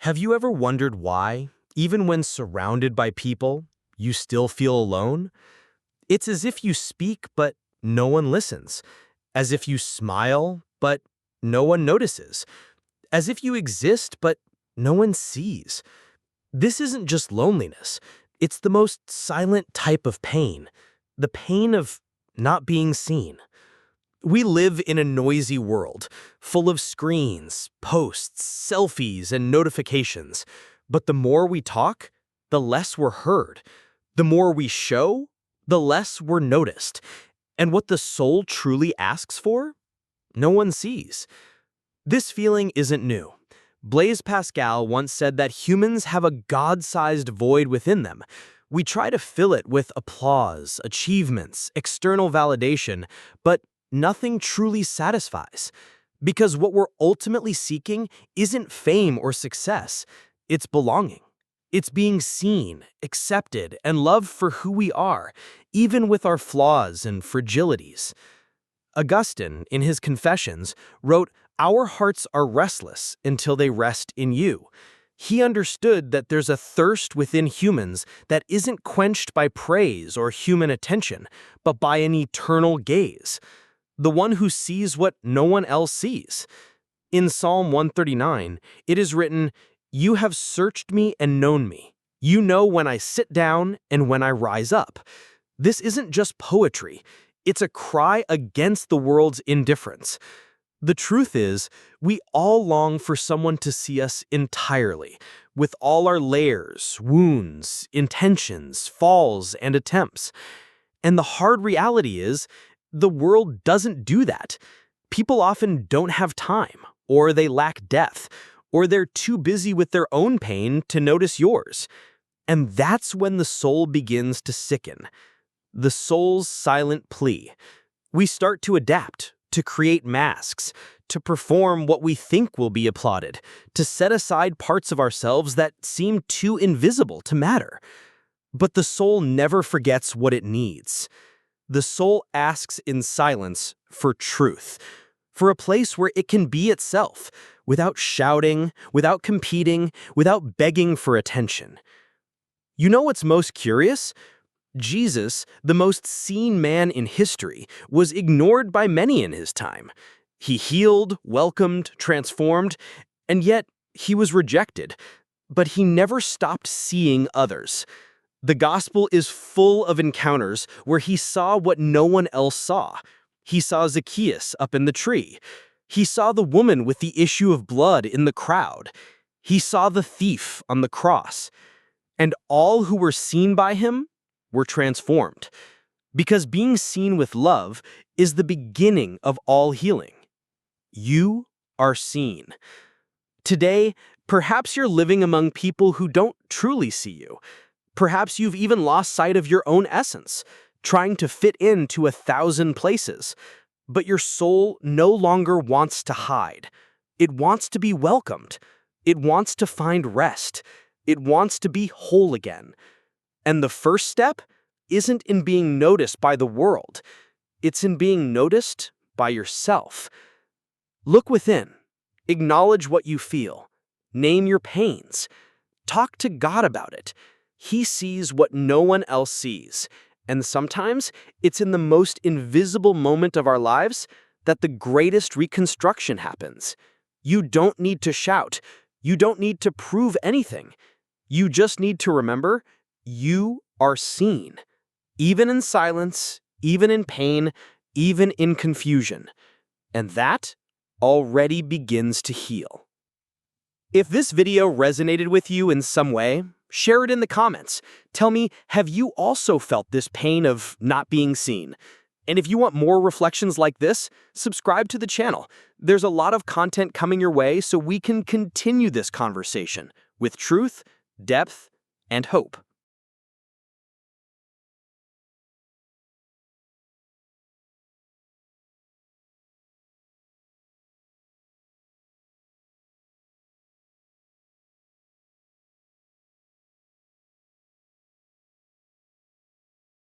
Have you ever wondered why, even when surrounded by people, you still feel alone? It's as if you speak, but no one listens. As if you smile, but no one notices. As if you exist, but no one sees. This isn't just loneliness. It's the most silent type of pain. The pain of not being seen. We live in a noisy world, full of screens, posts, selfies, and notifications. But the more we talk, the less we're heard. The more we show, the less we're noticed. And what the soul truly asks for, no one sees. This feeling isn't new. Blaise Pascal once said that humans have a God-sized void within them. We try to fill it with applause, achievements, external validation, but nothing truly satisfies. Because what we're ultimately seeking isn't fame or success, it's belonging. It's being seen, accepted, and loved for who we are, even with our flaws and fragilities. Augustine, in his Confessions, wrote, "Our hearts are restless until they rest in you." He understood that there's a thirst within humans that isn't quenched by praise or human attention, but by an eternal gaze. The one who sees what no one else sees. In Psalm 139, it is written, "You have searched me and known me. You know when I sit down and when I rise up." This isn't just poetry. It's a cry against the world's indifference. The truth is, we all long for someone to see us entirely, with all our layers, wounds, intentions, falls, and attempts. And the hard reality is, the world doesn't do that. People often don't have time, or they lack depth, or they're too busy with their own pain to notice yours. And that's when the soul begins to sicken. The soul's silent plea. We start to adapt, to create masks, to perform what we think will be applauded, to set aside parts of ourselves that seem too invisible to matter. But the soul never forgets what it needs. The soul asks in silence for truth, for a place where it can be itself, without shouting, without competing, without begging for attention. You know what's most curious? Jesus, the most seen man in history, was ignored by many in his time. He healed, welcomed, transformed, and yet he was rejected. But he never stopped seeing others. The gospel is full of encounters where he saw what no one else saw. He saw Zacchaeus up in the tree. He saw the woman with the issue of blood in the crowd. He saw the thief on the cross. And all who were seen by him were transformed. Because being seen with love is the beginning of all healing. You are seen. Today, perhaps you're living among people who don't truly see you. Perhaps you've even lost sight of your own essence, trying to fit into 1,000 places. But your soul no longer wants to hide. It wants to be welcomed. It wants to find rest. It wants to be whole again. And the first step isn't in being noticed by the world. It's in being noticed by yourself. Look within. Acknowledge what you feel. Name your pains. Talk to God about it. He sees what no one else sees. And sometimes it's in the most invisible moment of our lives that the greatest reconstruction happens. You don't need to shout. You don't need to prove anything. You just need to remember you are seen. Even in silence, even in pain, even in confusion. And that already begins to heal. If this video resonated with you in some way, share it in the comments. Tell me, have you also felt this pain of not being seen? And if you want more reflections like this, subscribe to the channel. There's a lot of content coming your way so we can continue this conversation with truth, depth, and hope.